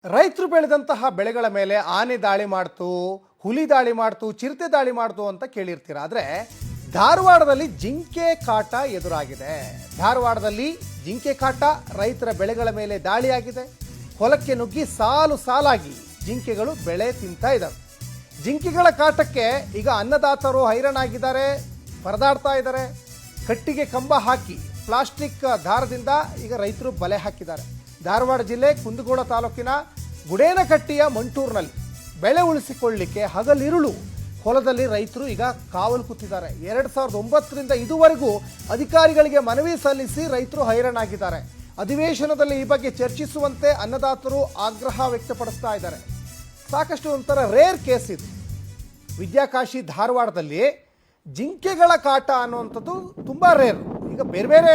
ರೈತರು ಬೆಳೆದಂತಹ ಬೆಳೆಗಳ ಮೇಲೆ ಆನೆ ದಾಳಿ ಮಾಡ್ತು, ಹುಲಿ ದಾಳಿ ಮಾಡ್ತು, ಚಿರತೆ ದಾಳಿ ಮಾಡ್ತು ಅಂತ ಕೇಳಿರ್ತೀರ. ಆದರೆ ಧಾರವಾಡದಲ್ಲಿ ಜಿಂಕೆ ಕಾಟ ಎದುರಾಗಿದೆ. ಧಾರವಾಡದಲ್ಲಿ ಜಿಂಕೆ ಕಾಟ, ರೈತರ ಬೆಳೆಗಳ ಮೇಲೆ ದಾಳಿಯಾಗಿದೆ. ಹೊಲಕ್ಕೆ ನುಗ್ಗಿ ಸಾಲು ಸಾಲಾಗಿ ಜಿಂಕೆಗಳು ಬೆಳೆ ತಿಂತಾ ಇದ್ದಾವೆ. ಜಿಂಕೆಗಳ ಕಾಟಕ್ಕೆ ಈಗ ಅನ್ನದಾತರು ಹೈರಾಣಾಗಿದ್ದಾರೆ, ಪರದಾಡ್ತಾ ಇದ್ದಾರೆ. ಕಟ್ಟಿಗೆ ಕಂಬ ಹಾಕಿ ಪ್ಲಾಸ್ಟಿಕ್ ದಾರದಿಂದ ಈಗ ರೈತರು ಬಲೆ ಹಾಕಿದ್ದಾರೆ. ಧಾರವಾಡ ಜಿಲ್ಲೆ ಕುಂದಗೋಳ ತಾಲೂಕಿನ ಗುಡೇನಕಟ್ಟಿಯ ಮಂಟೂರಿನಲ್ಲಿ ಬೆಳೆ ಉಳಿಸಿಕೊಳ್ಳಲಿಕ್ಕೆ ಹಗಲಿರುಳು ಹೊಲದಲ್ಲಿ ರೈತರು ಈಗ ಕಾವಲು ಕೂತಿದ್ದಾರೆ. 2009ರಿಂದ ಇದುವರೆಗೂ ಅಧಿಕಾರಿಗಳಿಗೆ ಮನವಿ ಸಲ್ಲಿಸಿ ರೈತರು ಹೈರಾಣಾಗಿದ್ದಾರೆ. ಅಧಿವೇಶನದಲ್ಲಿ ಈ ಬಗ್ಗೆ ಚರ್ಚಿಸುವಂತೆ ಅನ್ನದಾತರು ಆಗ್ರಹ ವ್ಯಕ್ತಪಡಿಸ್ತಾ ಇದ್ದಾರೆ. ಸಾಕಷ್ಟು ಒಂಥರ ರೇರ್ ಕೇಸ್ ಇದು. ವಿದ್ಯಾಕಾಶಿ ಧಾರವಾಡದಲ್ಲಿ ಜಿಂಕೆಗಳ ಕಾಟ ಅನ್ನುವಂಥದ್ದು ತುಂಬ ರೇರ್. ಈಗ ಬೇರೆ ಬೇರೆ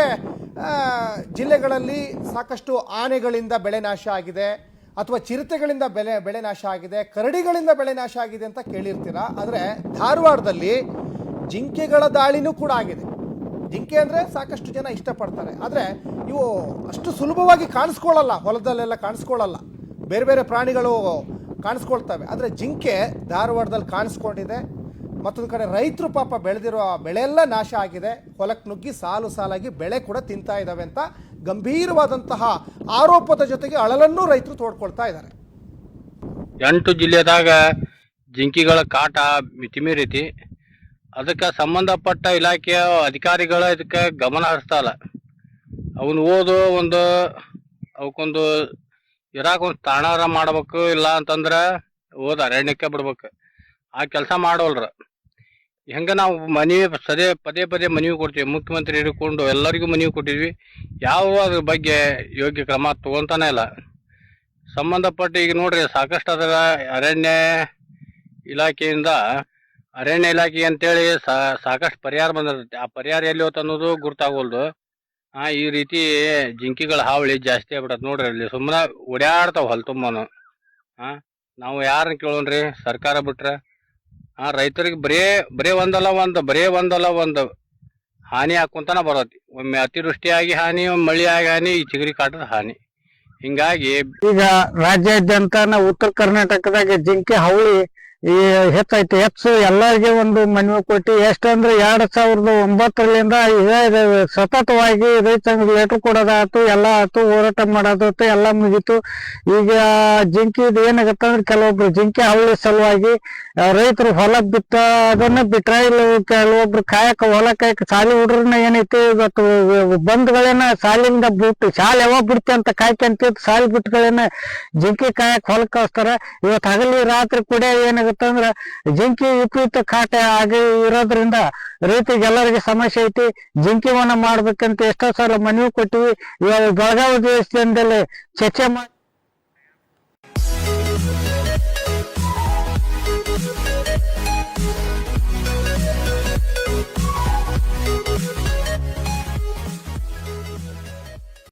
ಜಿಲ್ಲೆಗಳಲ್ಲಿ ಸಾಕಷ್ಟು ಆನೆಗಳಿಂದ ಬೆಳೆ ನಾಶ ಆಗಿದೆ, ಅಥವಾ ಚಿರತೆಗಳಿಂದ ಬೆಳೆ ನಾಶ ಆಗಿದೆ, ಕರಡಿಗಳಿಂದ ಬೆಳೆ ನಾಶ ಆಗಿದೆ ಅಂತ ಕೇಳಿರ್ತೀರ. ಆದರೆ ಧಾರವಾಡದಲ್ಲಿ ಜಿಂಕೆಗಳ ದಾಳಿನೂ ಕೂಡ ಆಗಿದೆ. ಜಿಂಕೆ ಅಂದರೆ ಸಾಕಷ್ಟು ಜನ ಇಷ್ಟಪಡ್ತಾರೆ, ಆದರೆ ಇವು ಅಷ್ಟು ಸುಲಭವಾಗಿ ಕಾಣಿಸ್ಕೊಳ್ಳಲ್ಲ, ಹೊಲದಲ್ಲೆಲ್ಲ ಕಾಣಿಸ್ಕೊಳ್ಳಲ್ಲ. ಬೇರೆ ಬೇರೆ ಪ್ರಾಣಿಗಳು ಕಾಣಿಸ್ಕೊಳ್ತವೆ, ಆದರೆ ಜಿಂಕೆ ಧಾರವಾಡದಲ್ಲಿ ಕಾಣಿಸ್ಕೊಂಡಿದೆ. ಮತ್ತೊಂದು ಕಡೆ ರೈತರು ಪಾಪ ಬೆಳೆದಿರೋ ಬೆಳೆಯೆಲ್ಲ ನಾಶ ಆಗಿದೆ. ಹೊಲಕ್ಕೆ ನುಗ್ಗಿ ಸಾಲು ಸಾಲಾಗಿ ಬೆಳೆ ಕೂಡ ತಿಂತಾ ಇದ್ದಾವೆ ಅಂತ ಗಂಭೀರವಾದಂತಹ ಆರೋಪದ ಜೊತೆಗೆ ಅಳಲನ್ನೂ ರೈತರು ತೋಡ್ಕೊಳ್ತಾ ಇದ್ದಾರೆ. 8 ಜಿಲ್ಲೆದಾಗ ಜಿಂಕಿಗಳ ಕಾಟ ಮಿತಿಮೀರೈತಿ. ಅದಕ್ಕೆ ಸಂಬಂಧಪಟ್ಟ ಇಲಾಖೆಯ ಅಧಿಕಾರಿಗಳು ಇದಕ್ಕೆ ಗಮನ ಹರಿಸ್ತಾಯಿಲ್ಲ. ಅವನು ಅವಕ್ಕೊಂದು ಇರಾಕೊಂದು ತಾಣಾರ ಮಾಡ್ಬೇಕು, ಇಲ್ಲ ಅಂತಂದ್ರೆ ಅರಣ್ಯಕ್ಕೆ ಬಿಡ್ಬೇಕು. ಆ ಕೆಲಸ ಮಾಡೋಲ್ರ. ಹೆಂಗೆ ನಾವು ಪದೇ ಪದೇ ಮನವಿ ಕೊಡ್ತೀವಿ, ಮುಖ್ಯಮಂತ್ರಿ ಹಿಡ್ಕೊಂಡು ಎಲ್ಲರಿಗೂ ಮನವಿ ಕೊಟ್ಟಿದ್ವಿ. ಯಾವ ಅದ್ರ ಬಗ್ಗೆ ಯೋಗ್ಯ ಕ್ರಮ ತಗೊಂತಾನೆ ಇಲ್ಲ. ಸಂಬಂಧಪಟ್ಟ ಈಗ ನೋಡ್ರಿ, ಸಾಕಷ್ಟು ಅದರ ಅರಣ್ಯ ಇಲಾಖೆ ಅಂತೇಳಿ ಸಾಕಷ್ಟು ಪರಿಹಾರ ಬಂದಿರ್ತೈತಿ. ಆ ಪರಿಹಾರ ಎಲ್ಲಿ ಹೋತ ಅನ್ನೋದು ಗುರ್ತಾಗೋಲ್ದು. ಈ ರೀತಿ ಜಿಂಕಿಗಳ ಹಾವಳಿ ಜಾಸ್ತಿ ಆಗ್ಬಿಡತ್ತೆ ನೋಡ್ರಿ. ಅಲ್ಲಿ ಸುಮ್ಮನೆ ಓಡಾಡ್ತಾವ ಹೊಲ ತುಂಬಾನು. ನಾವು ಯಾರನ್ನ ಕೇಳೋಣ್ರಿ? ಸರ್ಕಾರ ಬಿಟ್ರೆ ರೈತರಿಗೆ ಬರೇ ಒಂದಲ್ಲ ಒಂದು ಹಾನಿ ಹಾಕೊಂತಾನ ಬರತ್ತೆ. ಒಮ್ಮೆ ಅತಿವೃಷ್ಟಿಯಾಗಿ ಹಾನಿ, ಒಮ್ಮೆ ಮಳೆಯಾಗಿ ಹಾನಿ, ಈ ಚಿಗರಿ ಕಾಟದ ಹಾನಿ. ಹಿಂಗಾಗಿ ಈಗ ರಾಜ್ಯಾದ್ಯಂತ ಉತ್ತರ ಕರ್ನಾಟಕದಾಗ ಜಿಂಕೆ ಹಾವಳಿ ಹೆಚ್ಚು ಎಲ್ಲರಿಗೆ ಒಂದು ಮನವಿ ಕೊಟ್ಟು ಎಷ್ಟಂದ್ರೆ 2009ರಿಂದ ಇದೇ ಸತತವಾಗಿ ರೈತರಿಗೆ ಲೆಟರ್ ಕೊಡೋದಾಯ್ತು, ಎಲ್ಲ ಆಯ್ತು, ಹೋರಾಟ ಮಾಡೋದಾಯ್ತು, ಎಲ್ಲ ಮುಗೀತು. ಈಗ ಜಿಂಕಿದು ಏನಾಗತ್ತಂದ್ರೆ ಕೆಲವೊಬ್ರು ಜಿಂಕೆ ಹಾವಳಿ ಸಲುವಾಗಿ ರೈತರು ಹೊಲ ಅದನ್ನ ಬಿಟ್ರ, ಇಲ್ಲ ಕೆಲವೊಬ್ರು ಹೊಲ ಕಾಯಕ ಶಾಲೆ ಹುಡ್ರನ್ನ ಏನೈತಿ ಇವತ್ತು ಬಂದ್ಗಳೇನ ಶಾಲೆಯಿಂದ ಬಿಟ್ಟು, ಶಾಲೆ ಯಾವಾಗ ಬಿಡ್ತಿ ಅಂತ ಕಾಯ್ಕಂತಿದ್ದು ಶಾಲೆ ಬಿಟ್ಟುಗಳೇನ ಜಿಂಕಿ ಕಾಯಕ್ ಹೊಲಕ್ ಕಳಿಸ್ತಾರ. ಇವತ್ತು ಹಗಲಿ ರಾತ್ರಿ ಕೂಡ ಏನಾಗುತ್ತೆ ಅಂದ್ರ ಜಿಂಕಿ ವಿಪರೀತ ಕಾಟ ಆಗಿ ಇರೋದ್ರಿಂದ ರೈತರಿಗೆ ಎಲ್ಲರಿಗೆ ಸಮಸ್ಯೆ ಐತಿ. ಜಿಂಕಿ ವನ ಮಾಡ್ಬೇಕಂತ ಎಷ್ಟೋ ಸಲ ಮನವಿ ಕೊಟ್ಟಿವಿ. ಇವಾಗ ಬೆಳಗಾವಿ ದೇಶದಲ್ಲಿ ಚರ್ಚೆ ಮಾಡಿ